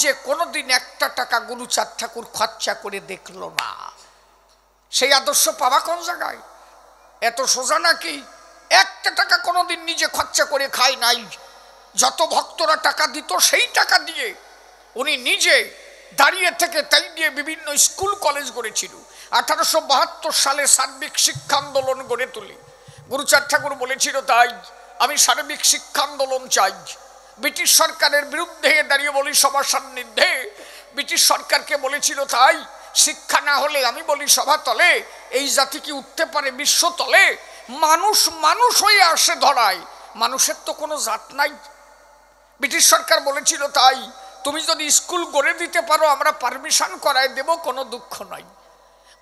নিজে কোনোদিন একটা টাকা গুরুচাঁদ ঠাকুর খরচা করে দেখলো না। সেই আদর্শ পাওয়া কোন জায়গায়? এত সোজা নাকি? একটা টাকা কোনোদিন নিজে খরচা করে খায় নাই। যত ভক্তরা টাকা দিত সেই টাকা দিয়ে উনি নিজে দাঁড়িয়ে থেকে তাই দিয়ে বিভিন্ন স্কুল কলেজ গড়েছিল। 1872 সালে সার্বিক শিক্ষা আন্দোলন গড়ে তুলি। গুরুচাঁদ ঠাকুর বলেছিল, তাই আমি সার্বিক শিক্ষা আন্দোলন চাই। ব্রিটিশ সরকারের বিরুদ্ধে দাঁড়িয়ে বলি সবার সান্নিধ্যে, ব্রিটিশ সরকারকে বলেছিল, তাই শিক্ষা না হলে আমি বলি সভা তলে এই জাতি কি উঠতে পারে বিশ্ব তলে? মানুষ মানুষ হয়ে আসে ধরায়, মানুষের তো কোনো জাত নাই। ব্রিটিশ সরকার বলেছিল, তাই তুমি যদি স্কুল গড়ে দিতে পারো আমরা পারমিশন করায় দেব, কোনো দুঃখ নাই।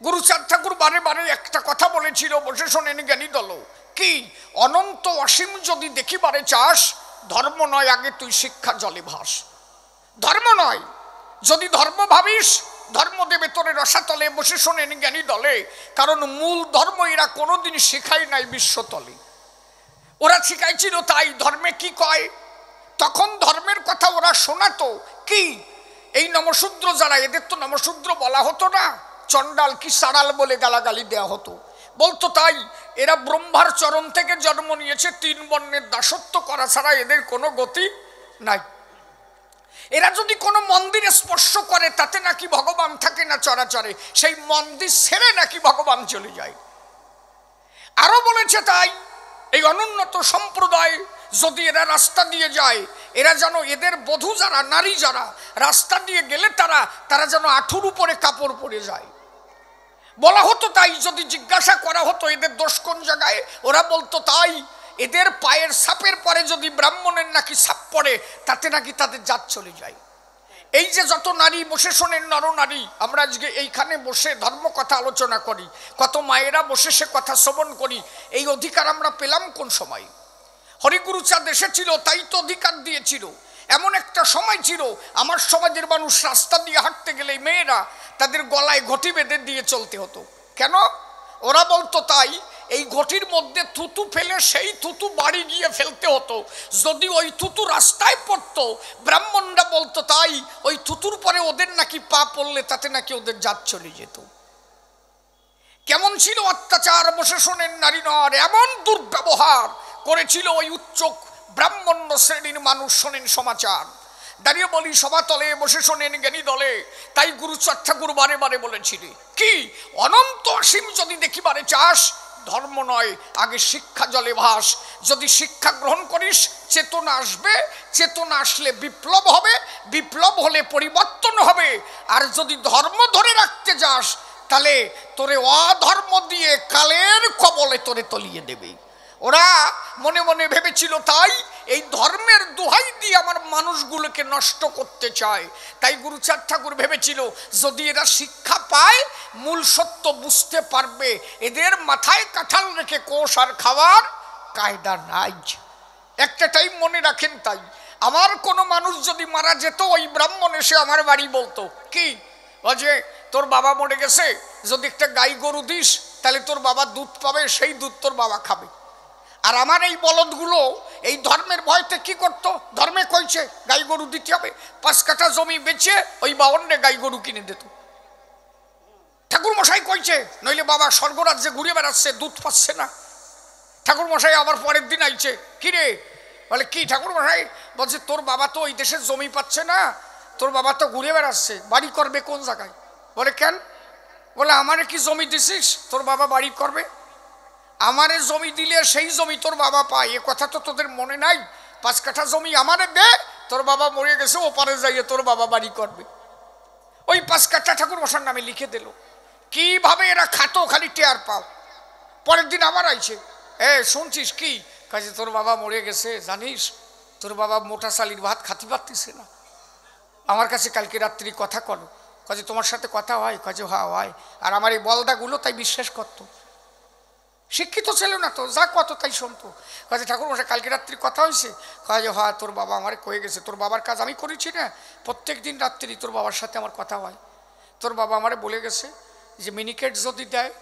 গুরুচাঁদ ঠাকুর বারে বারে একটা কথা বলেছিল, বসে শোনেন জ্ঞানী দল, কি? অনন্ত অসীম যদি দেখিবারে চাস, ধর্ম নয় আগে তুই শিক্ষা জলে ভাস। ধর্ম নয়, যদি ধর্ম ভাবিস ধর্ম দেবে তোরে রসাতলে। বসে শোনেন জ্ঞানী দলে, কারণ মূল ধর্ম এরা কোনোদিন শেখায় নাই বিশ্বতলে। ওরা শিখাইছিল তাই ধর্মে কি কয়, তখন ধর্মের কথা ওরা শোনাতো কি? এই নমশূদ্র যারা, এদের তো নমশূদ্র বলা হতো না, চণ্ডাল কি সাড়াল বলে গালাগালি দেওয়া হতো। বলতো তাই এরা ব্রহ্মার চরণ থেকে জন্ম নিয়েছে, 3 বর্ণের দাসত্ব করা ছাড়া এদের কোনো গতি নাই। এরা যদি কোনো মন্দিরে স্পর্শ করে তাতে নাকি ভগবান থাকে না চরাচরে, সেই মন্দির ছেড়ে নাকি ভগবান চলে যায়। আরো বলেছে তাই এই অনুন্নত সম্প্রদায় যদি এরা রাস্তা দিয়ে যায়, এরা যেন এদের বধূ যারা, নারী যারা রাস্তা দিয়ে গেলে তারা যেন আঁঠুর উপরে কাপড় পরে যায় বলা হতো। তাই যদি জিজ্ঞাসা করা হতো এদের দোষ কোন জায়গায়, ওরা বলতো তাই এদের পায়ের ছাপের পরে যদি ব্রাহ্মণের নাকি ছাপ পড়ে তাতে নাকি তাদের জাত চলে যায়। এই যে যত নারী বসে শোনেন নরনারী, আমরা আজকে এইখানে বসে ধর্ম কথা আলোচনা করি, কত মায়েরা বসে সে কথা শ্রবণ করি, এই অধিকার আমরা পেলাম কোন সময়? হরিগুরুচাঁদ এসেছিল তাই তো অধিকার দিয়েছিল। এমন একটা সময় ছিল আমার সমাজের মানুষ রাস্তা দিয়ে হাঁটতে গেলে মেয়েরা তাদের গলায় ঘটি বেঁধে দিয়ে চলতে হতো। কেন? ওরা বলতো তাই এই ঘটির মধ্যে থুতু ফেলে সেই থুতু বাড়ি গিয়ে ফেলতে হতো। যদি ওই থুতু রাস্তায় পড়তো, ব্রাহ্মণরা বলতো তাই ওই থুতুর পরে ওদের নাকি পা পড়লে তাতে নাকি ওদের জাত চলে যেত। কেমন ছিল অত্যাচার! বসে শোনেন নারী নর, এমন দুর্ব্যবহার করেছিল ওই উচ্চ ব্রাহ্মণ্য শ্রেণীর মানুষ। শোনেন সমাচার, দাঁড়িয়ে বলি সভাতলে, বসে শোনেন জ্ঞানী দলে। তাই গুরুচাঁদ ঠাকুর বারে বারে বলেছিলেন কি? অনন্ত অসীম যদি দেখিবারে চাস, ধর্ম নয় আগে শিক্ষা জলে ভাস। যদি শিক্ষা গ্রহণ করিস চেতনা আসবে, চেতনা আসলে বিপ্লব হবে, বিপ্লব হলে পরিবর্তন হবে। আর যদি ধর্ম ধরে রাখতে যাস তাহলে তোরে অধর্ম দিয়ে কালের কবলে তোরে তলিয়ে দেবে। ওরা মনে মনে ভেবেছিল তাই এই ধর্মের দোহাই দিয়ে আমার মানুষগুলোকে নষ্ট করতে চায়। তাই গুরুচাঁদ ঠাকুর ভেবেছিল যদি এরা শিক্ষা পায় মূল সত্য বুঝতে পারবে, এদের মাথায় কাঁঠাল রেখে কোষ আর খাওয়ার কায়দা নাই। একটা টাইম মনে রাখেন, তাই আমার কোনো মানুষ যদি মারা যেত, ওই ব্রাহ্মণ এসে আমার বাড়ি বলতো কি, যে তোর বাবা মরে গেছে, যদি একটা গাই গরু দিস তাহলে তোর বাবা দুধ পাবে, সেই দুধ তোর বাবা খাবে। আর আমার এই বলদগুলো এই ধর্মের ভয়তে কি করতো, ধর্মে কইছে গাই গরু দিতে হবে, 5 কাঠা জমি বেচে ওই বাউন্ডে গাই গরু কিনে দিত। ঠাকুর মশাই কইছে, নইলে বাবা স্বর্গরাজ্যে ঘুরে বেড়াচ্ছে, দুধ পাচ্ছে না। ঠাকুর মশাই আবার পরের দিন আইছে, কি রে? বলে কি ঠাকুর মশাই? বলছে তোর বাবা তো ওই দেশের জমি পাচ্ছে না, তোর বাবা তো ঘুরে বেড়াচ্ছে, বাড়ি করবে কোন জায়গায়? বলে কেন? বলে আমারে কি জমি দিছিস তোর বাবা বাড়ি করবে? আমারে জমি দিলে সেই জমি তোর বাবা পায়, এ কথা তো তোদের মনে নাই? 5 কাঠা জমি আমারে দে, তোর বাবা মরে গেছে, ওপারে যাইয়ে তোর বাবা বাড়ি করবে। ওই 5 কাঠা ঠাকুর মশার নামে লিখে দিল। কিভাবে এরা খাতো, খালি টেয়ার পাও। পরের দিন আবার আইছে, শুনছিস কি? কাজে তোর বাবা মরে গেছে, জানিস তোর বাবা মোটা চালির ভাত খাতি পারতেছে না, আমার কাছে কালকে রাত্রি কথা করো। কাজে তোমার সাথে কথা হয়? কাজে হয়। আর আমার এই বলদাগুলো তাই বিশ্বাস করতো, শিক্ষিত ছিল না তো, যা কত তাই শুনতো। কাজে ঠাকুর মশাই কালকে রাত্রি কথা হয়েছে? কাজে হয়, তোর বাবা আমার কয়ে গেছে, তোর বাবার কাজ আমি করেছি না, প্রত্যেক দিন রাত্রি তোর বাবার সাথে আমার কথা হয়। তোর বাবা আমারে বলে গেছে যে মিনিকেট যদি দেয়,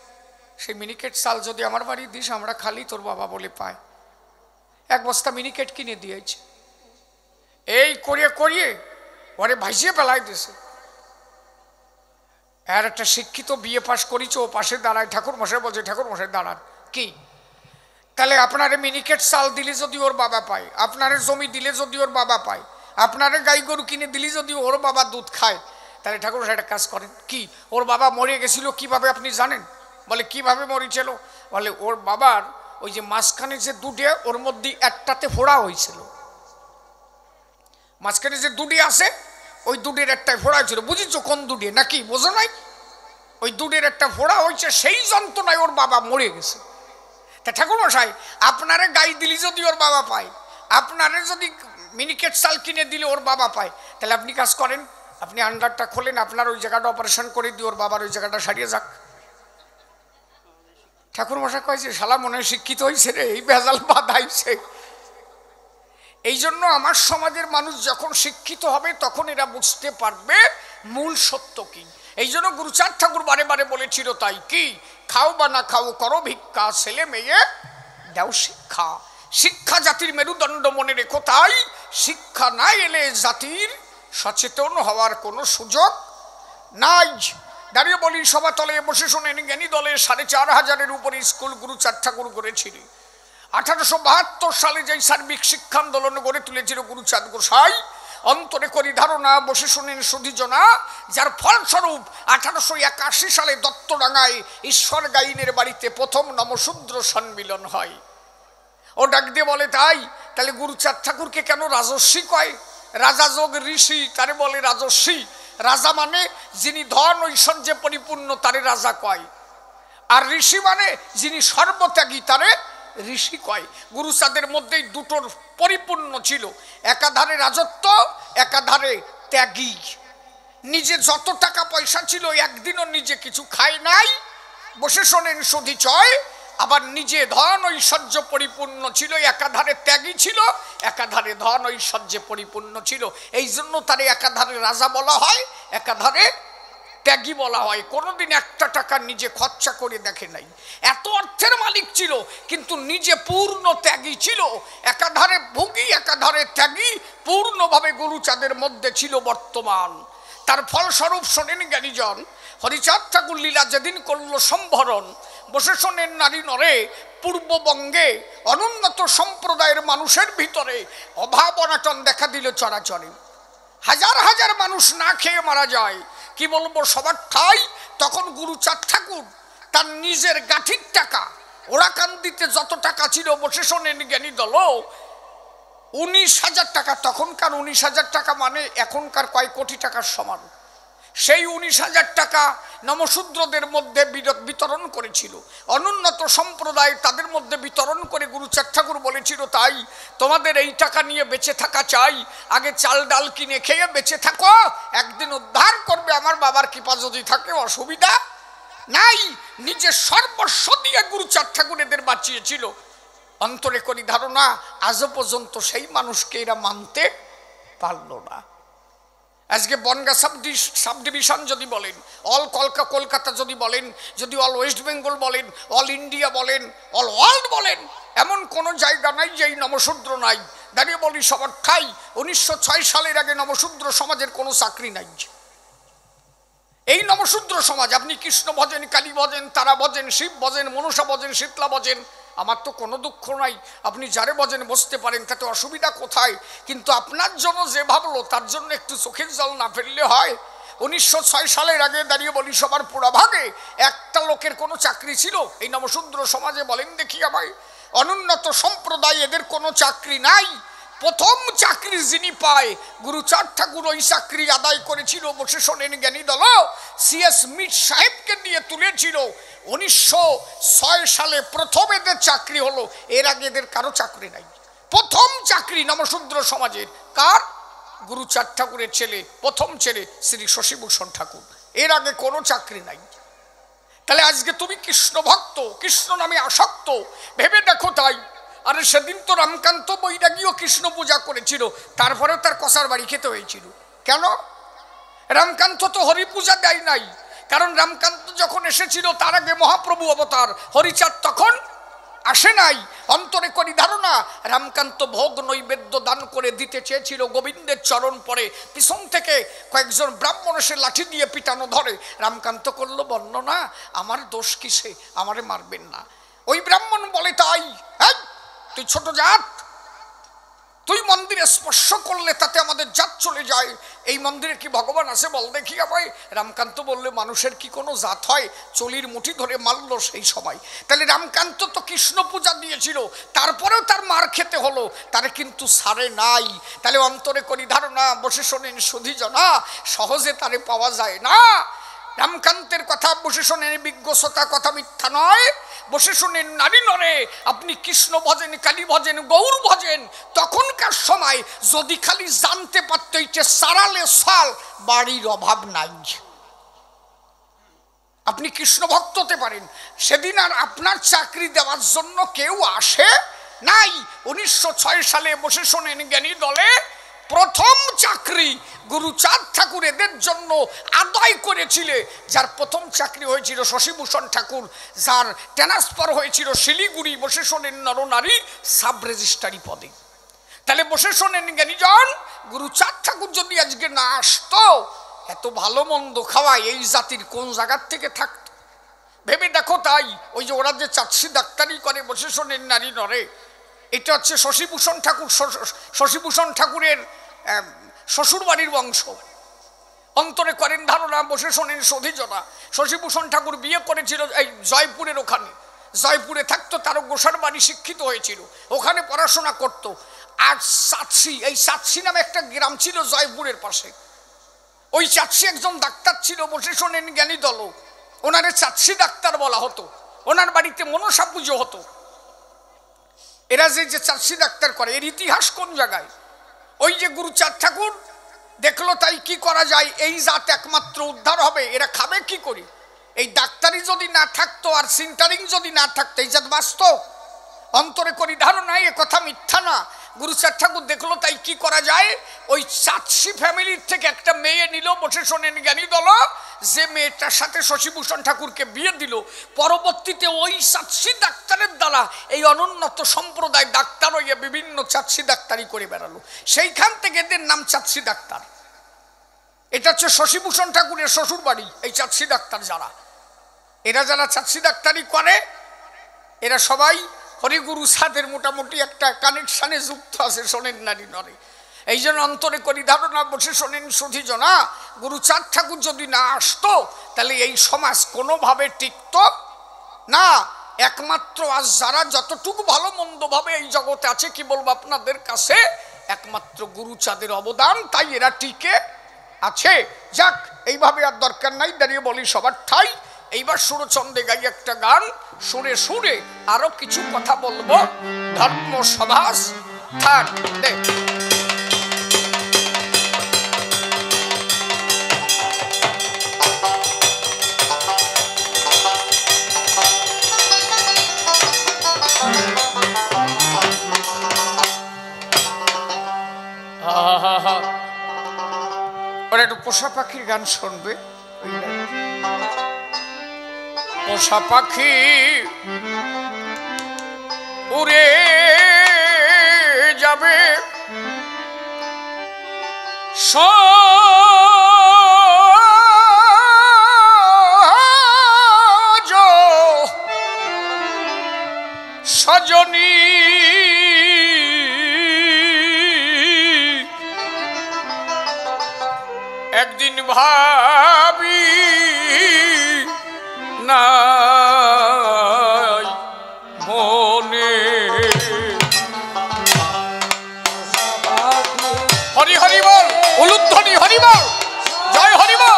সেই মিনিকেট চাল যদি আমার বাড়ি দিস আমরা খালি, তোর বাবা বলে পায়। 1 বস্তা মিনিকেট কিনে দিয়েছে। এই করিয়ে করিয়ে ওরে ভাইসিয়ে পেলাই দিছে। আর একটা শিক্ষিত বিএ পাস করেছে, ও পাশে দাঁড়ায়, ঠাকুর মশাই বলছে ঠাকুর মশাই দাঁড়ান কি, তাহলে আপনারে মিনিকেট চাল দিলে যদি ওর বাবা পায়, আপনারে জমি দিলে যদি ওর বাবা পায়, আপনারে গাই গরু কিনে দিলে যদি ওর বাবা দুধ খায়, তাহলে ঠাকুর মশাই একটা কাজ করেন কি, ওর বাবা মরে গেছিল কিভাবে আপনি জানেন? বলে কিভাবে মরেছিল? বলে ওর বাবার ওই যে মাঝখানে যে দুটে, ওর মধ্যে একটাতে ফোড়া হয়েছিল, মাঝখানে যে দুটি আছে ওই দুটির একটাই ফোড়া হয়েছিল। বুঝেছো কোন দুটি নাকি বোঝো নাই? ওই দুটির একটা ফোড়া হয়েছে, সেই যন্ত্রণায় ওর বাবা মরে গেছে। তা ঠাকুর মশাই আপনারে গাই দিলি যদি ওর বাবা পায়, আপনারে যদি মিনিকেট চাল কিনে দিলে ওর বাবা পায়, তাহলে আপনি কাজ করেন, আপনি আন্ডারটা খোলেন, আপনার ওই জায়গাটা অপারেশন করে দিয়ে ওর বাবার ওই জায়গাটা সারিয়ে যাক। ঠাকুর মশাই কয়েছে শালা মনে হয় শিক্ষিত হয়েছে রে, এই ভেজাল বাধাইছে। এই জন্য আমার সমাজের মানুষ যখন শিক্ষিত হবে তখন এরা বুঝতে পারবে মূল সত্য কি। এই জন্য গুরুচাঁদ ঠাকুর বারে বারে বলেছিল তাই কি, খাও বা না খাও করো ভিক্ষা, ছেলে মেয়ে দাও শিক্ষা। শিক্ষা জাতির মেরুদণ্ড মনে রেখো, তাই শিক্ষা না এলে জাতির সচেতন হওয়ার কোনো সুযোগ নাই। দাঁড়িয়ে বলি সভাতলে বসে শোনেন জ্ঞানী দলে ৪৫০০-এর উপরে স্কুল গুরুচাঁদ ঠাকুর করেছিলেন। ১৮৭২ সালে যেই সার্বিক শিক্ষা আন্দোলন গড়ে তুলেছিল গুরুচাঁদ গোসাই, অন্তরে করি ধারণা বসে শুনেন সুধীজনা, যার ফলস্বরূপ ১৮৮১ সালে দত্তডাঙ্গায় ঈশ্বর গাইনের বাড়িতে প্রথম নমশূদ্র সম্মিলন হয়। ও ডাক দিয়ে বলে তাই, তাহলে গুরুচাঁদ ঠাকুরকে কেন রাজস্বী কয়? রাজা যোগ ঋষি, তারে বলে রাজস্বী। রাজা মানে যিনি ধন ঐশ্বর্যে পরিপূর্ণ, তারে রাজা কয়। আর ঋষি মানে যিনি সর্বত্যাগী, তারে ঋষি কয়। গুরুচাঁদের মধ্যেই দুটোর পরিপূর্ণ ছিল, একাধারে রাজত্ব, একাধারে ত্যাগী। নিজে যত টাকা পয়সা ছিল একদিনও নিজে কিছু খায় নাই, বসে শোনেন সুধীচয়। আবার নিজে ধন ঐশ্বর্য পরিপূর্ণ ছিল, একাধারে ত্যাগী ছিল, একাধারে ধন ঐশ্বর্যে পরিপূর্ণ ছিল। এই জন্য তারে একাধারে রাজা বলা হয়, একাধারে ত্যাগী বলা হয়। কোনোদিন একটা টাকা নিজে খরচা করে দেখে নাই। এত অর্থের মালিক ছিল কিন্তু নিজে পূর্ণ ত্যাগী ছিল। একাধারে ভোগী, একাধারে ত্যাগী, পূর্ণভাবে গুরুচাঁদের মধ্যে ছিল বর্তমান। তার ফলস্বরূপ শোনেন জ্ঞানীজন, হরিচাঁদ ঠাকুর লীলা যেদিন করল সম্ভরণ, বসে শোনেন নারী নরে, পূর্ববঙ্গে অনুন্নত সম্প্রদায়ের মানুষের ভিতরে অভাব অনাটন দেখা দিল চরাচরে। হাজার হাজার মানুষ না খেয়ে মারা যায়। কি বলবো, সবার ঠাই। তখন গুরুচাঁদ ঠাকুর তার নিজের গাঠির টাকা, ওরাকান্দিতে যত টাকা ছিল, বসে শোনেন জ্ঞানী দল, ১৯,০০০ টাকা। তখনকার ১৯,০০০ টাকা মানে এখনকার কয় কোটি টাকার সমান। সেই ১৯,০০০ টাকা নমশূদ্রদের মধ্যে বিতরণ করেছিল। অনুন্নত সম্প্রদায় তাদের মধ্যে বিতরণ করে গুরুচাঁদ ঠাকুর বলেছিল তাই তোমাদের এই টাকা নিয়ে বেঁচে থাকা চাই, আগে চাল ডাল কিনে খেয়ে বেঁচে থাকো, একদিন উদ্ধার করবে আমার বাবার কৃপা যদি থাকে, অসুবিধা নাই। নিজের সর্বস্ব দিয়ে গুরুচাঁদ ঠাকুর এদের বাঁচিয়েছিল। অন্তরে করি ধারণা আজও পর্যন্ত সেই মানুষকে এরা মানতে পারল না। আজকে বনগা সাব ডিভিশন যদি বলেন, অল কলকাতা যদি বলেন, যদি অল ওয়েস্ট বেঙ্গল বলেন, অল ইন্ডিয়া বলেন, অল ওয়ার্ল্ড বলেন, এমন কোনো জায়গা নাই যেই নমশূদ্র নাই। দাঁড়িয়ে বলি সবার ঠাই। ১৯০৬ সালের আগে নমশূদ্র সমাজের কোনো চাকরি নাই। এই নমশূদ্র সমাজ, আপনি কৃষ্ণ ভজেন, কালী ভজেন, তারা ভজেন, শিব ভজেন, মনসা ভজেন, শীতলা ভজেন, আমার তো কোনো দুঃখ নাই, আপনি যারে ভজেন বসতে পারেন, তাতে অসুবিধা কোথায়? কিন্তু আপনার জন্য যে ভাবলো তার জন্য একটু চোখের জল না ফেললে হয়? ১৯০৬ সালের আগে দাঁড়িয়ে বলি সবার পুরা ভাগে একটা লোকের কোনো চাকরি ছিল এই নমশূদ্র সমাজে? বলেন দেখি আমায়। অনুন্নত সম্প্রদায়, এদের কোনো চাকরি নাই। প্রথম চাকরি যিনি পায়, গুরুচাঁদ ঠাকুর ওই চাকরি আদায় করেছিল। বসে শোনেন জ্ঞানী দল, সিএস মিট সাহেবকে দিয়ে তুলেছিল। ১৯০৬ সালে প্রথম এদের চাকরি হলো। এর আগে এদের কারো চাকরি নাই। প্রথম চাকরি নমশূদ্র সমাজের কার? গুরুচাঁদ ঠাকুরের ছেলে, প্রথম ছেলে শ্রী শশীভূষণ ঠাকুর। এর আগে কোনো চাকরি নাই। তাহলে আজকে তুমি কৃষ্ণ ভক্ত, কৃষ্ণ নামে আসক্ত, ভেবে দেখো তাই। আরে সেদিন তো রামকান্ত বৈরাগীও কৃষ্ণ পূজা করেছিল, তারপরেও তার কষার বাড়ি খেতে হয়েছিল। কেন? রামকান্ত তো হরি পূজা দেয় নাই, কারণ রামকান্ত যখন এসেছিল তার আগে মহাপ্রভু অবতার, হরিচাঁদ তখন আসে নাই। অন্তরে করি ধারণা রামকান্ত ভোগ নৈবেদ্য দান করে দিতে চেয়েছিল গোবিন্দের চরণ পরে, পিছন থেকে কয়েকজন ব্রাহ্মণ এসে লাঠি দিয়ে পিটানো ধরে। রামকান্ত করলো বর্ণনা, আমার দোষ কিসে, আমারে মারবেন না। ওই ব্রাহ্মণ বলে তাই, তুই ছোট জাত, তুই মন্দিরে স্পর্শ করলে তাতে আমাদের জাত চলে যায়, এই মন্দিরে কি ভগবান আছে বল দেখি আমায়। রামকান্ত বললে মানুষের কি কোনো জাত হয়, চলির মুঠি ধরে মারল সেই সময়। তাহলে রামকান্ত তো কৃষ্ণ পূজা দিয়েছিল, তারপরেও তার মার খেতে হলো, তারে কিন্তু সারে নাই। তাহলে অন্তরে করি ধারণা, বসে শোনেন সুধীজনা, সহজে তারে পাওয়া যায় না। রামকান্তের কথা বসে শোনেন, বিজ্ঞতা কথা মিথ্যা নয়। বসে শোনেন নারী নরে, আপনি কৃষ্ণ ভজেন, কালী ভজেন, গৌর ভজেন, তখনকার সময় যদি খালি জানতে পারত যে সারালে সাল বাড়ির অভাব নাই, আপনি কৃষ্ণ ভক্ত হতে পারেন। সেদিন আর আপনার চাকরি দেওয়ার জন্য কেউ আসে নাই। 1906 সালে বসে শোনেন জ্ঞানী দলে প্রথম চাকরি গুরুচাঁদ ঠাকুর এদের জন্য আদায় করেছিলে। যার প্রথম চাকরি হয়েছিল শশীভূষণ ঠাকুর, যার ট্রান্সফার হয়েছিল শিলিগুড়ি, বসে শোনেন নরনারী সাব রেজিস্ট্রারি পদে। তাহলে বসে শোনেন জ্ঞানীজন, গুরুচাঁদ ঠাকুর যদি আজকে না আসতো, এত ভালো মন্দ খাওয়ায় এই জাতির কোন জায়গার থেকে থাকতো ভেবে দেখো। তাই ওই যে ওরা যে চাচ্ছি ডাক্তারি করে বসে শোনেন নারী নরে, এটা হচ্ছে শশীভূষণ ঠাকুর, শশীভূষণ ঠাকুরের শ্বশুর বাড়ির বংশ। অন্তরে করেন ধারণা, বসে শোনেন সুধীজনা। শশীভূষণ ঠাকুর বিয়ে করেছিল এই জয়পুরের ওখানে, জয়পুরে থাকতো, তারও গোসার বাড়ি, শিক্ষিত হয়েছিল, ওখানে পড়াশোনা করত। আর চাচ্ছি, এই চাচ্ছি নামে একটা গ্রাম ছিল জয়পুরের পাশে, ওই চাচ্ছি একজন ডাক্তার ছিল, বসে শোনেন জ্ঞানী দল, ওনারে চাচ্ছি ডাক্তার বলা হতো। ওনার বাড়িতে মনসা পুজো হতো। এরা যে চাচ্ছি ডাক্তার করে, এর ইতিহাস কোন জায়গায়? ওই যে গুরুচাঁদ ঠাকুর দেখলো, তাই কি করা যায়, এই জাত একমাত্র উদ্ধার হবে, এরা খাবে কি করি? এই ডাক্তারি যদি না থাকতো আর সিন্টারিং যদি না থাকতো, এই জাত বাঁচত? অন্তরে করি ধারণা এ কথা মিথ্যা না। গুরুচাঁদ ঠাকুর দেখলো, তাই কি করা যায়, ওই চাচ্ছি ফ্যামিলির থেকে একটা মেয়ে নিল, বসে শোনেন জ্ঞানী দল, যে মেয়েটার সাথে শশীভূষণ ঠাকুরকে বিয়ে দিল। পরবর্তীতে ওই চাচ্ছি ডাক্তারের দ্বারা এই অনুন্নত সম্প্রদায় ডাক্তার হইয়া বিভিন্ন চাচ্ছি ডাক্তারি করে বেড়ালো। সেইখান থেকে এদের নাম চাচ্ছি ডাক্তার। এটা হচ্ছে শশীভূষণ ঠাকুরের শ্বশুর বাড়ি। এই চাচ্ছি ডাক্তার যারা, এরা যারা চাচ্ছি ডাক্তারি করে, এরা সবাই হরিগুরু সাদের মোটামুটি একটা কানেকশানে যুক্ত আছে, শোনেন নারী নরে। এই জন্য অন্তরে করি ধারণা, বসে শোনেন সুধীজনা, গুরুচাঁদ ঠাকুর যদি না আসতো, তাহলে এই সমাজ কোনোভাবে টিকত না। একমাত্র আজ যারা যতটুকু ভালো মন্দ ভাবে এই জগতে আছে, কি বলবো আপনাদের কাছে, একমাত্র গুরুচাঁদের অবদান, তাই এরা টিকে আছে। যাক, এইভাবে আর দরকার নাই, দাঁড়িয়ে বলি সবার ঠাই। এইবার সুরচন্দ্রে গাই একটা গান, সুরে সুরে আরো কিছু কথা বলবো। ধর্ম সভাস থাক দে। ওরা একটু পোষা পাখির গান শুনবে। পোষা পাখি উড়ে যাবে, সজনী একদিন ভাবি নাই মনে। হরি হরি বল, উলুধ্বনি হরি বল, জয় হরি বল।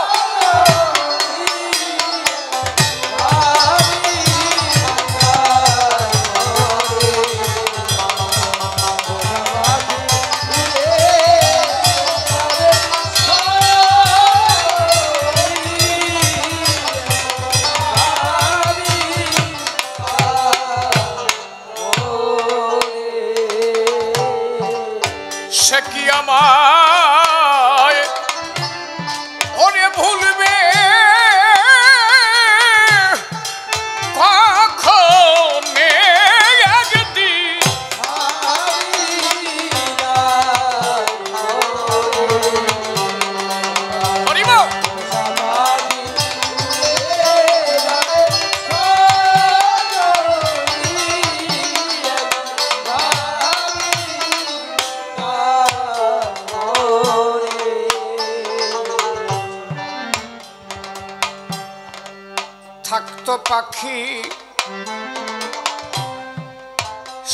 পাখি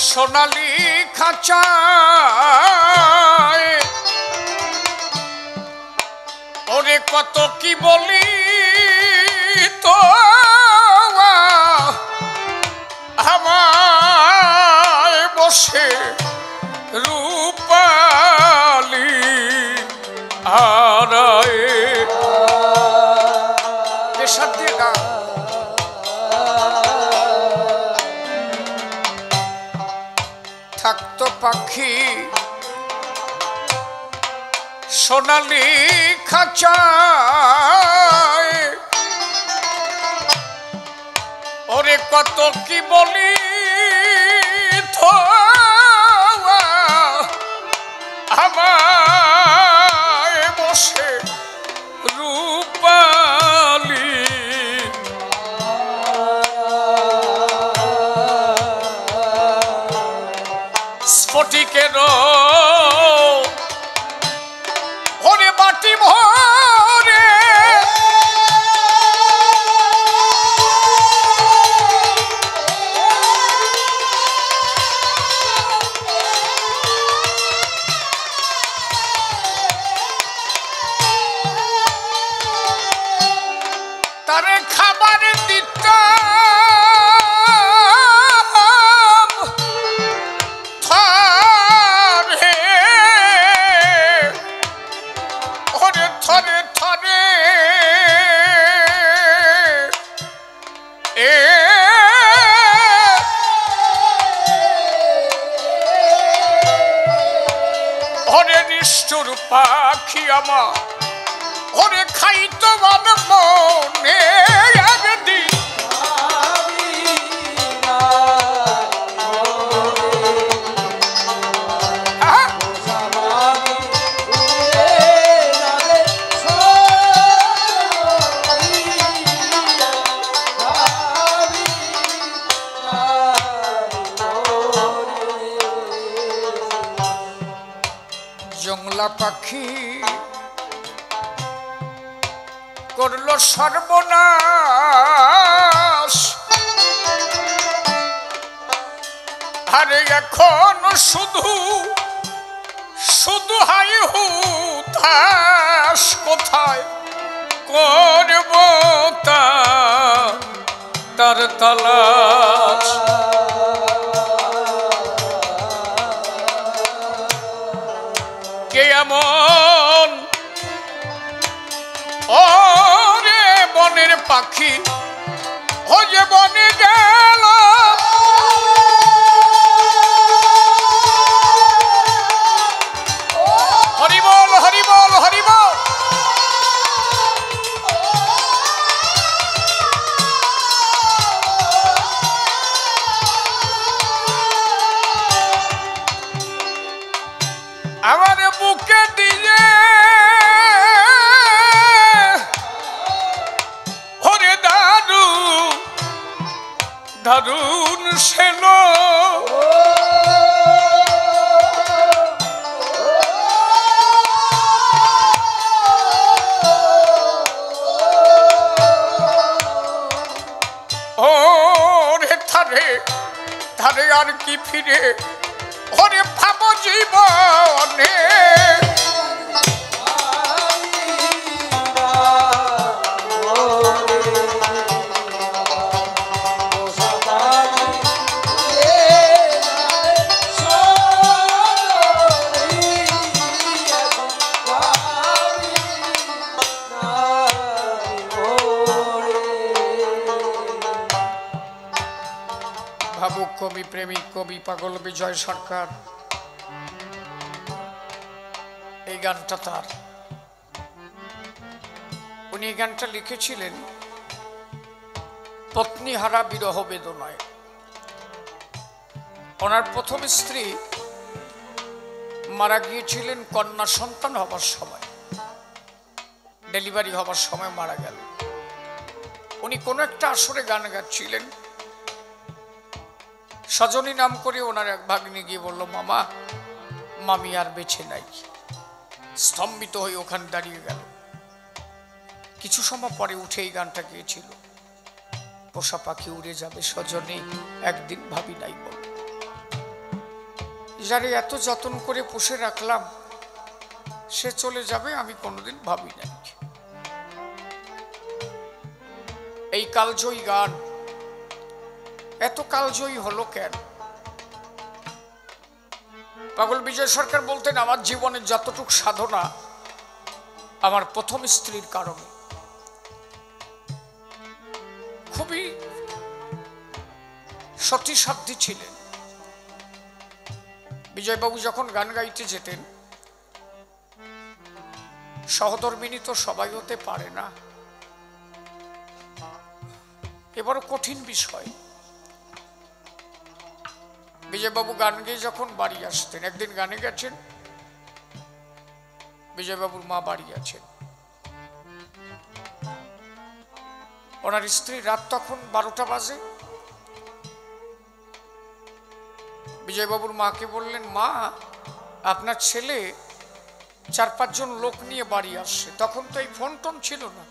সোনালি খাঁচায় ওরে কত কি বলি তো আমায় বসে রূপালি আরায় পেশাব দিয়ে গা থাকতো পাখি সোনালি খাঁচায় ওরে কত কি বলি তো আমায় বসে রূপালি স্ফটিকের ওরে বাটি ভরে তারে খাবার দিতাম থরে ওরে থরে থরে এ ওরে নিষ্ঠুর পাখি আমার ওরে খাইতো মন মনে একদিন জংলা পাখি করলো সর্বনাশ আরে এখন শুধু শুধু হাই হুতাশ কোথায় করব তার তালাশ কে এমন ওরে বনের পাখি ও যে বনে গেল হরিবল হরিবল হরিবল আমার বুকে দিয়ে দারুণ সেলো ওরে থারে থারে আর কি ফিরে ওরে ভাব জীবনে ভাবুক কবি প্রেমিক কবি পাগল বিজয় সরকার এই গানটা তার উনি এই গানটা লিখেছিলেন পত্নীহারা বিরহ বেদনায় ওনার প্রথম স্ত্রী মারা গিয়েছিলেন কন্যা সন্তান হবার সময় ডেলিভারি হবার সময় মারা গেল উনি কোন একটা আসরে গান গাচ্ছিলেন সজনী নাম করে ওনার এক ভাগ্নি গিয়ে বলল মামা মামি আর বেঁচে নাই স্তম্ভিত হয়ে ওখানে দাঁড়িয়ে গেল কিছু সময় পরে উঠে এই গানটা গিয়েছিল পোষা পাখি উড়ে যাবে সজনে, একদিন ভাবি নাই বল। যারে এত যত্ন করে পুষে রাখলাম সে চলে যাবে, আমি কোনোদিন ভাবি নাই। এই কালজয়ী গান এত কালজয়ী হলো কেন? পাগল বিজয় সরকার বলতেন, আমার জীবনের যতটুক সাধনা আমার প্রথম স্ত্রীর কারণে। খুবই সতীসাধ্যী ছিলেন বিজয়বাবু। যখন গান গাইতে যেতেন, সহধর্মিনী তো সবাই হতে পারে না, এবারও কঠিন বিষয়। বিজয়বাবু গান গেয়ে যখন বাড়ি আসতেন, একদিন গানে গেছেন, বিজয়বাবুর মা বাড়ি আছেন, ওনার স্ত্রী, রাত তখন 12টা বাজে। বিজয়বাবুর মাকে বললেন, মা আপনার ছেলে 4-5 জন লোক নিয়ে বাড়ি আসছে। তখন তো এই ফোন টোন ছিল না।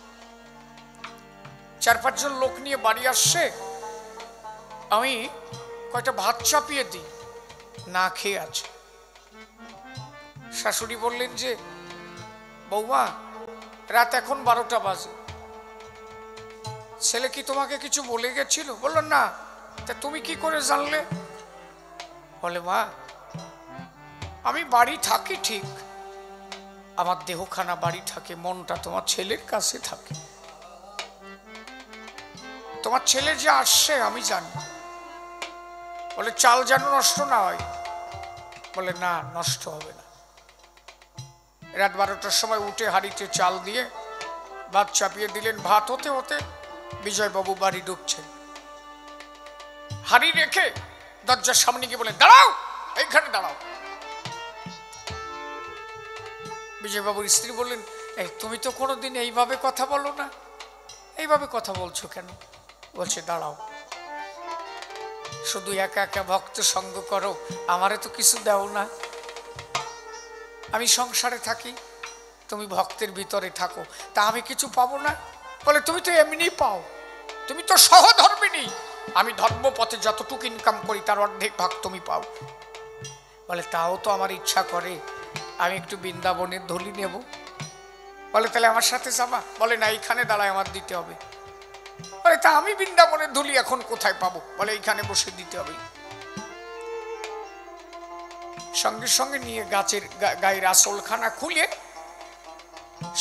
4-5 জন লোক নিয়ে বাড়ি আসছে, আমি কয়টা ভাত চাপিয়ে দিই, না খেয়ে আছে। শাশুড়ি বললেন যে, বৌমা রাত এখন 12টা বাজে, ছেলে কি তোমাকে কিছু বলে গেছিল? বলল না। তা তুমি কি করে জানলে? বলে, মা আমি বাড়ি থাকি ঠিক, আমার দেহখানা বাড়ি থাকে, মনটা তোমার ছেলের কাছে থাকে। তোমার ছেলে যে আসছে আমি জানি। বলে, চাল যেন নষ্ট না হয়। বলে, না নষ্ট হবে না। রাত 12টার সময় উঠে হাঁড়িতে চাল দিয়ে ভাত চাপিয়ে দিলেন। ভাত হতে হতে বিজয়বাবু বাড়ি ঢুকছেন। হাঁড়ি রেখে দরজার সামনে গিয়ে বলেন, দাঁড়াও, এইখানে দাঁড়াও। বিজয়বাবুর স্ত্রী বললেন, এই তুমি তো কোনোদিন এইভাবে কথা বলো না, এইভাবে কথা বলছো কেন? বলছে, দাঁড়াও, শুধু একা একা ভক্ত সঙ্গ করো, আমারে তো কিছু দাও না। আমি সংসারে থাকি, তুমি ভক্তের ভিতরে থাকো, তা আমি কিছু পাবো না? বলে, তুমি তো এমনি পাও, তুমি তো সহধর্মিনী, আমি ধর্মপথে যতটুকু ইনকাম করি তার অর্ধেক ভাগ তুমি পাও। বলে, তাও তো আমার ইচ্ছা করে আমি একটু বৃন্দাবনের ধুলি নেব। বলে, তাহলে আমার সাথে যাবা? বলে, না, এইখানে দাঁড়ায় আমার দিতে হবে। বলে, তা আমি বৃন্দাবনের ধুলি এখন কোথায় পাবো? বলে, এইখানে বসে দিতে হবে। সঙ্গে সঙ্গে নিয়ে গাছের গায়ের আসলখানা খুলে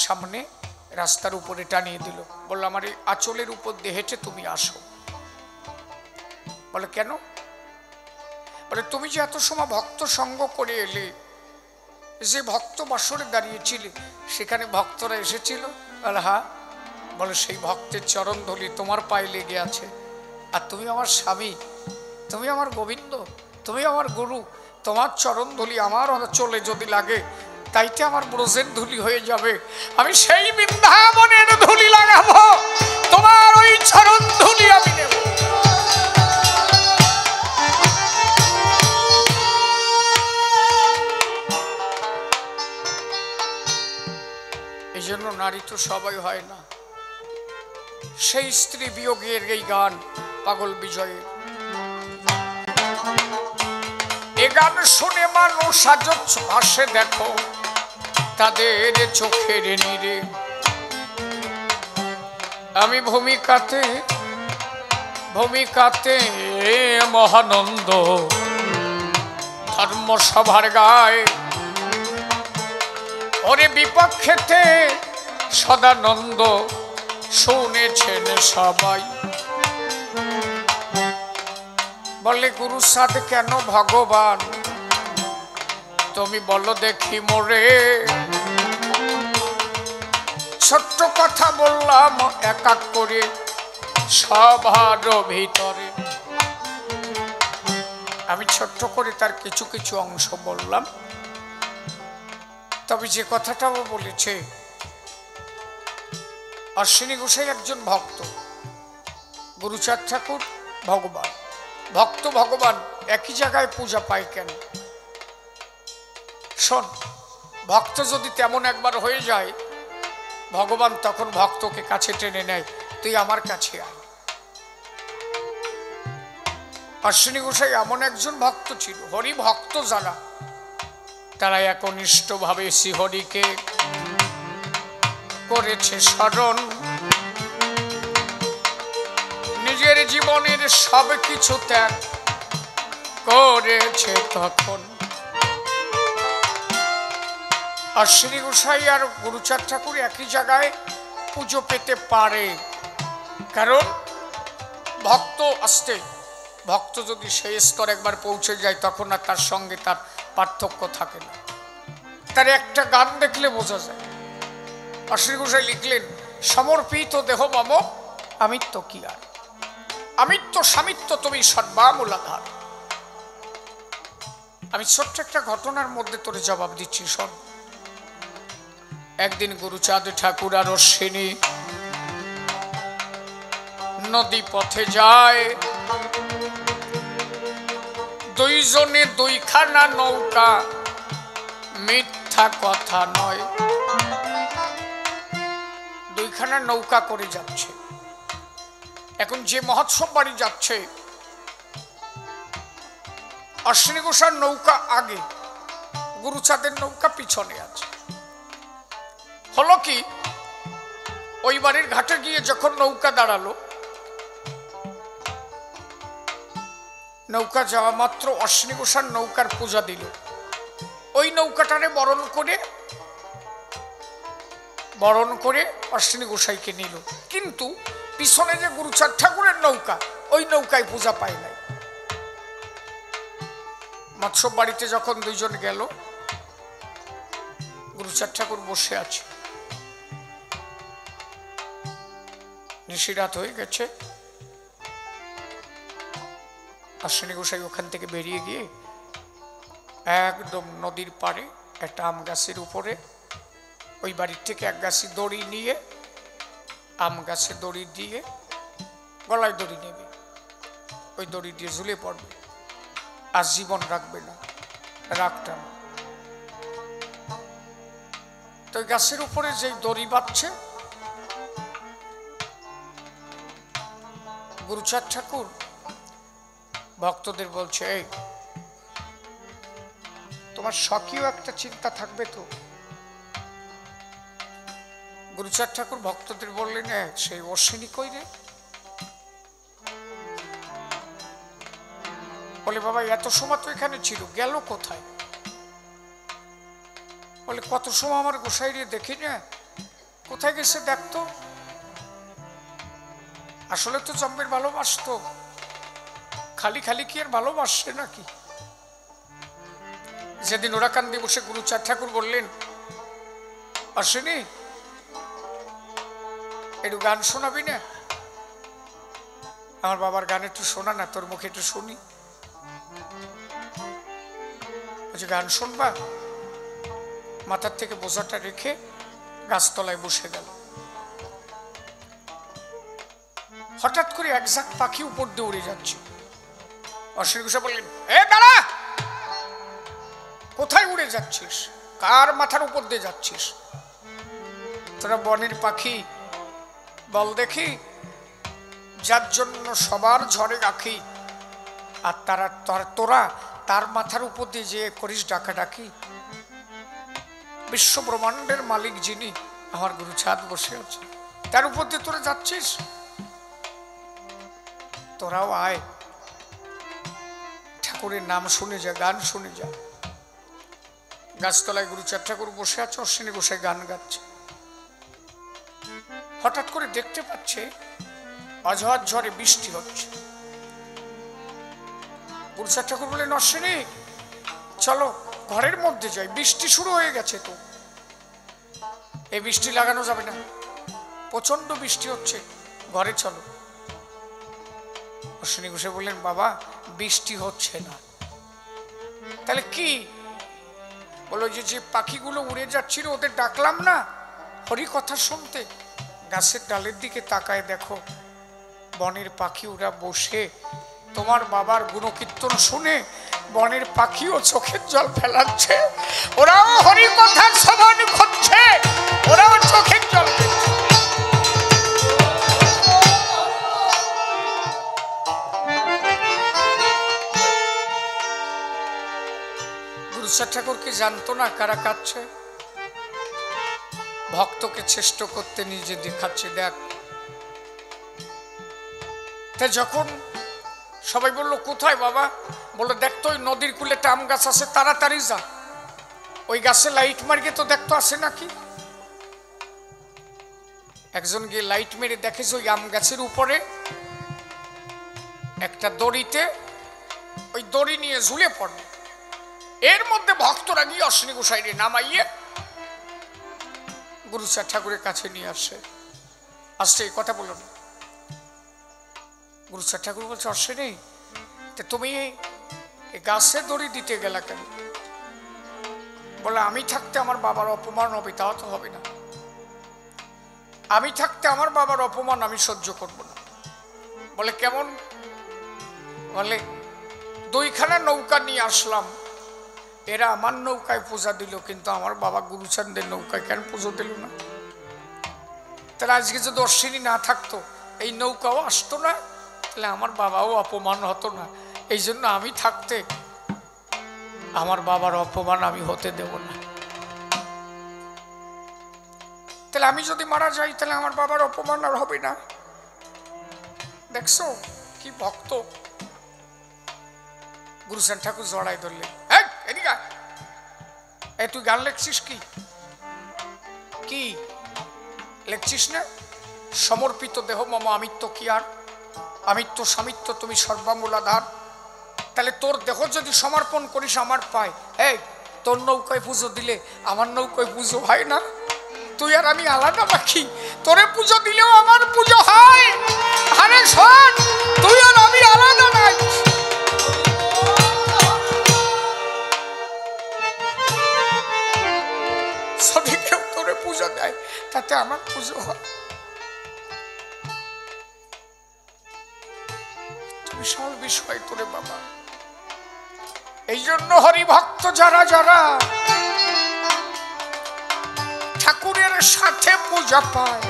সামনে রাস্তার উপরে টানিয়ে দিল। বললো, আমার এই আঁচলের উপর দিয়ে হেঁটে তুমি আসো। বলে, কেন? বলে, তুমি যে এত সময় ভক্ত সঙ্গ করে এলে, যে ভক্ত বাসরে দাঁড়িয়েছিলে সেখানে ভক্তরা এসেছিল? বলে, হ্যাঁ। বলে, সেই ভক্তের চরণ ধুলি তোমার পায়ে লেগে আছে, আর তুমি আমার স্বামী, তুমি আমার গোবিন্দ, তুমি আমার গুরু, তোমার চরণ ধুলি আমার চলে যদি লাগে তাইতে আমার ব্রজের ধুলি হয়ে যাবে। আমি সেই বৃন্দাবনের ধুলি লাগাবো, তোমার ওই চরণ ধুলি আমি নেব। এই জন্য নারী তো সবাই হয় না। সেই স্ত্রী বিয়োগের এই গান পাগল বিজয়ের। এ গান শুনে মানুষ আজ ভাসে দেখো তাদের চোখের নীরে। আমি ভূমিকাতে মহানন্দ ধর্মসভার গায়ে, ওরে বিপক্ষেতে সদানন্দ শুনেছেন সবাই। বলে, গুরু সাধ কেন ভগবান, তুমি বলো দেখি মোরে। ছোট্ট কথা বললাম এক এক করে সবার ভিতরে। আমি ছোট্ট করে তার কিছু কিছু অংশ বললাম, তবে যে কথাটাও বলেছে, অশ্বিনী গোসাই একজন ভক্ত, গুরুচাঁদ ঠাকুর ভগবান। ভক্ত ভগবান একই জায়গায় পূজা পায় কেন? শোন, ভক্ত যদি তেমন একবার হয়ে যায়, ভগবান তখন ভক্তকে কাছে টেনে নেয়, তুই আমার কাছে আয়। অশ্বিনী গোসাই এমন একজন ভক্ত ছিল, হরি ভক্ত যারা তারা একনিষ্ঠভাবে শ্রীহরিকে করেছে স্মরণ, নিজের জীবনের সব কিছু ত্যাগ করেছে তখন। অশ্বিনী গোসাই আর গুরুচাঁদ ঠাকুর একই জায়গায় পুজো পেতে পারে, কারণ ভক্ত আসতে, ভক্ত যদি সেই স্তর একবার পৌঁছে যায় তখন আর তার সঙ্গে তার পার্থক্য থাকে না। তার একটা গান দেখলে বোঝা যায়। অশ্বিনী গোসাই লিখলেন, সমর্পিত দেহ মম আমিত্ব কি আর, আমিত্ব স্বামিত্ব তুমি সর্বামূলাধার। আমি ছোট্ট একটা ঘটনার মধ্যে তোরে জবাব দিচ্ছি, শোন। একদিন গুরুচাঁদ ঠাকুর আর অশ্বিনী নদী পথে যায়, দুইজনে দুইখানা নৌকা, মিথ্যা কথা নয়। দুইখানা নৌকা করে যাচ্ছে। এখন যে মহোৎসব বাড়ি যাচ্ছে, অশ্বিনী গোসাইয়ের নৌকা আগে, গুরুচাঁদের নৌকা পিছনে আছে। হলো কি, ওই বাড়ির ঘাটে গিয়ে যখন নৌকা দাঁড়ালো, নৌকা যাওয়া মাত্র অশ্বিনী গোসাইয়ের নৌকার পূজা দিল। ওই নৌকাটারে বরণ করে অশ্বিনী গোসাইকে নিল, কিন্তু পিছনে যে গুরুচাঁদ ঠাকুরের নৌকা, ওই নৌকায় পূজা পায় নাই। মৎস্য বাড়িতে যখন দুইজন গেল, গুরুচাঁদ ঠাকুর বসে আছে, নিশিরাত হয়ে গেছে। অশ্বিনী গোসাই ওখান থেকে বেরিয়ে গিয়ে একদম নদীর পাড়ে একটা আম গাছের উপরে, ওই বাড়ির থেকে এক গাছি দড়ি নিয়ে, আম গাছে দড়ি দিয়ে, গলায় দড়ি নেবে, ওই দড়ি দিয়ে ঝুলে পড়বে, আর জীবন রাখবে না, রাখটা না। তো ওই গাছের উপরে যে দড়ি বাঁধছে, গুরুচাঁদ ঠাকুর ভক্তদের বলছে, এই তোমার স্বকীয় একটা চিন্তা থাকবে তো। গুরুচাঁদ ঠাকুর ভক্তদের বললেন, সেই অশ্বিনী কই রে? বলে, বাবা এত সময় তো এখানে ছিল, গেল কোথায়? বলে, কত সময় আমার গোসাই রে দেখি না, কোথায় গেছে দেখতো। আসলে তো জম্মের ভালোবাসতো, খালি খালি কি আর ভালোবাসছে নাকি? যেদিন ওরা কান্দি বসে গুরুচাঁদ ঠাকুর বললেন, অশ্বিনী একটু গান শোনাবি না? আমার বাবার গান একটু শোনা না, তোর মুখে একটু শুনি। গান শুনবা? মাথার থেকে বোঝাটা রেখে গাছতলায় বসে গেল। হঠাৎ করে এক ঝাঁক পাখি উপর দিয়ে উড়ে যাচ্ছে। অশ্বিনী গোসাই বললেন, এ দাঁড়া, কোথায় উড়ে যাচ্ছিস? কার মাথার উপর দিয়ে যাচ্ছিস? তোরা বনের পাখি, বল দেখি, যার জন্য সবার ঝড়ে রাখি, আর তোরা তার মাথার উপর দিয়ে যে করিস ডাকাডাকি। বিশ্ব ব্রহ্মাণ্ডের মালিক যিনি, আমার গুরুচাঁদ বসে আছে, তার উপর দিয়ে তোরা যাচ্ছিস। তোরাও আয়, ঠাকুরের নাম শুনে যা, গান শুনে যা। গাছতলায় গুরুচাঁদ ঠাকুর বসে আছে, অশ্বিনী গোসাই গান গাচ্ছে। হঠাৎ করে দেখতে পাচ্ছে অঝড় ঝড়ে বৃষ্টি হচ্ছে। গুরুচাঁদ ঠাকুর বললেন, অশ্বিনী চলো ঘরের মধ্যে যাই, বৃষ্টি শুরু হয়ে গেছে তো, এই বৃষ্টি লাগানো যাবে না, প্রচন্ড বৃষ্টি হচ্ছে, ঘরে চলো। অশ্বিনী গোসাই বললেন, বাবা বৃষ্টি হচ্ছে না। তাহলে কি? বলো, যে পাখিগুলো উড়ে যাচ্ছিল ওদের ডাকলাম না হরি কথা শুনতে। গাছের ডালের দিকে তাকায় দেখো, বনের পাখি ওরা বসে তোমার বাবার গুণকীর্তন শুনে বনের পাখিও চোখের জল ফেলাচ্ছে, ওরাও হরি কথা শ্রবণ করছে, ওরাও চোখের জল ফেলছে। গুরুচাঁদ ঠাকুর কি জানতো না কারা কাঁদছে? ভক্তকে চেষ্টা করতে নিজে দেখাচ্ছে, দেখ। তা যখন সবাই বললো কোথায় বাবা, বলে দেখতো ওই নদীর কূলে একটা আম গাছ আছে, তাড়াতাড়ি যা, ওই গাছে লাইট মারিয়ে তো দেখতো আছে নাকি। একজন গিয়ে লাইট মেরে দেখেছে ওই আম গাছের উপরে একটা দড়িতে ওই দড়ি নিয়ে ঝুলে পড়ে। এর মধ্যে ভক্তরা গিয়ে অশ্বিনী গোসাইরে নামাইয়ে গুরুচাঁদ ঠাকুরের কাছে নিয়ে আসে। আসছে এই কথা বলল না। গুরুচাঁদ ঠাকুর বলছে, অশ্বিনী তুমি এই গাছে দড়ি দিতে গেলা কেন? বলে আমি থাকতে আমার বাবার অপমান হবে, তাও তো হবে না। আমি থাকতে আমার বাবার অপমান আমি সহ্য করব না। বলে কেমন? বলে দুইখানা নৌকা নিয়ে আসলাম, এরা আমার নৌকায় পূজা দিল, কিন্তু আমার বাবা গুরুচাঁদের নৌকায় কেন পুজো দিল না? তাহলে আজকে যদি অশ্বিনী না থাকতো এই নৌকাও আসতো না, তাহলে আমার বাবাও অপমান হতো না। এই জন্য আমি থাকতে আমার বাবার অপমান আমি হতে দেব না। তাহলে আমি যদি মারা যাই তাহলে আমার বাবার অপমান আর হবে না। দেখছো কি ভক্ত। গুরুচাঁদ ঠাকুর জড়াই ধরলেন, এদিকে এই তুই গান লেখছিস কি? কি লেখছিস না? সমর্পিত দেহ মম আমিত্ব কি আর, আমিত্ব স্বামিত্ব তুমি সর্বামূলাধার। তাহলে তোর দেহ যদি সমর্পণ করিস আমার পায়, এই তোর নৌকায় পুজো দিলে আমার নৌকায় পুজো হয় না? তুই আর আমি আলাদা রাখি, তোরে পুজো দিলেও আমার পুজো হয়। আরে শোন, তুই আর আমি আলাদা নাই। যদি কেউ তোরে পুজো দেয় তাতে আমার পুজো হয়। বিশাল বিষয় তোরে বাবা। এই জন্য হরিভক্ত যারা যারা ঠাকুরের সাথে পূজা পায়,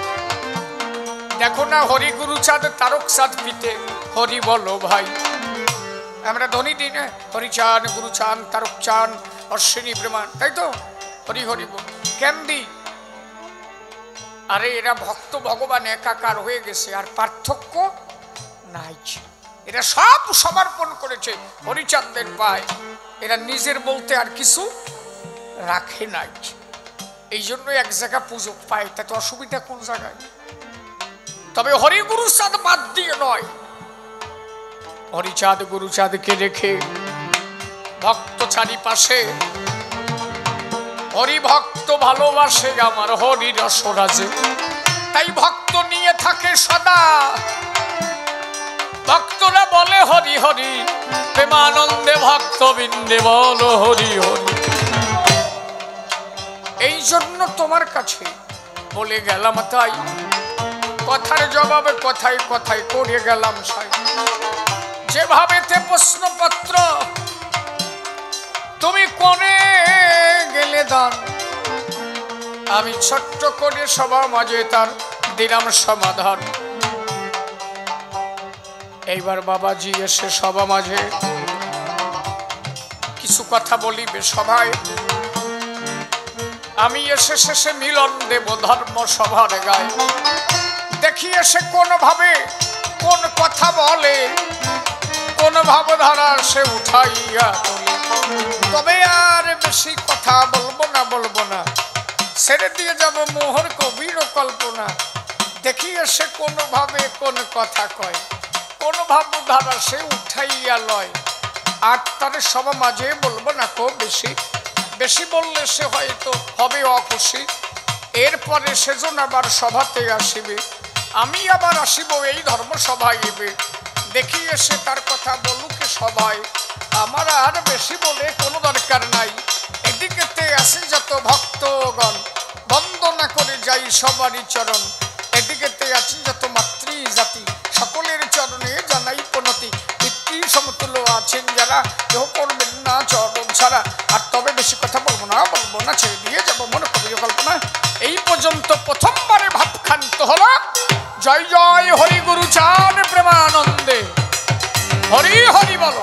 দেখো না হরি গুরুচাঁদ তারকচাঁদ পিতে হরি বলো ভাই। আমরা ধ্বনি দিই না, হরিচাঁদ গুরুচাঁদ তারকচাঁদ অশ্বিনী ব্রহ্মাণ, তাই তো হরি হরি বল কেন দিই? আরে এরা ভক্ত ভগবান একাকার হয়ে গেছে, আর পার্থক্য নাই। এরা সব সমর্পণ করেছে হরিচাঁদের পায়, এরা নিজের বলতে আর কিছু রাখে নাই। এই জন্য এক জায়গা পুজো পায়, তাতে অসুবিধা কোন জায়গায়? তবে হরি গুরুচাঁদ বাদ দিয়ে নয়, হরিচাঁদ গুরুচাঁদকে রেখে ভক্ত চারিপাশে হরি ভক্ত ভালোবাসে আমার হরি রসরাজে, তাই ভক্ত নিয়ে থাকে সদা। ভক্তরা বলে হরি হরি, প্রেমানন্দে ভক্ত বৃন্দে বলো হরি হরি। এই জন্য তোমার কাছে বলে গেলাম, তাই কথার জবাবে কথায় কথায় করে গেলাম সাই। যেভাবে তে প্রশ্নপত্র তুমি করে গেলে দান, আমি ছোট্ট করে সভা মাঝে তার দিলাম সমাধান। এইবার বাবাজি এসে সভা মাঝে কিছু কথা বলিবে সভায়। আমি এসে শেষে মিলন দেব ধর্ম সভার গায়ে। দেখি এসে কোন ভাবে কোন কথা বলে, কোন ভাবধারা সে উঠাইয়া তোলে। তবে আর বেশি কথা বলবো না, ছেড়ে দিয়ে যাব মোহর কবির কল্পনা। দেখি এসে কোন ভাবে কোন কথা কয়, কোন ভাবধারা সে উঠাইয়া লয়। আর তার সভা মাঝে বলবো না কো বেশি, বেশি বললে সে হয়তো হবে অখুশি। এরপরে সেজন আবার সভাতে আসিবে, আমি আবার আসিব এই ধর্মসভায় এবে। দেখি এসে তার কথা বলুকে সবাই, আমার আর বেশি বলে কোনো দরকার নাই। এদিকেতে আসে যত ভক্তগণ, বন্দনা করে যাই সবারই চরণ। এদিকেতে আছেন যত মাতৃ জাতি, সকলের চরণে জানাই প্রণতি। পিতৃ সমতুল্য আছেন যারা, কেউ করবেন না চরণ ছাড়া। আর তবে বেশি কথা বলবো না, ছেড়ে দিয়ে যাবো মনে কবির কল্পনা। এই পর্যন্ত প্রথমবারে ভাবখান্ত হলো। জয় জয় হরি গুরুচাঁদ প্রেমানন্দে হরি হরি বলো।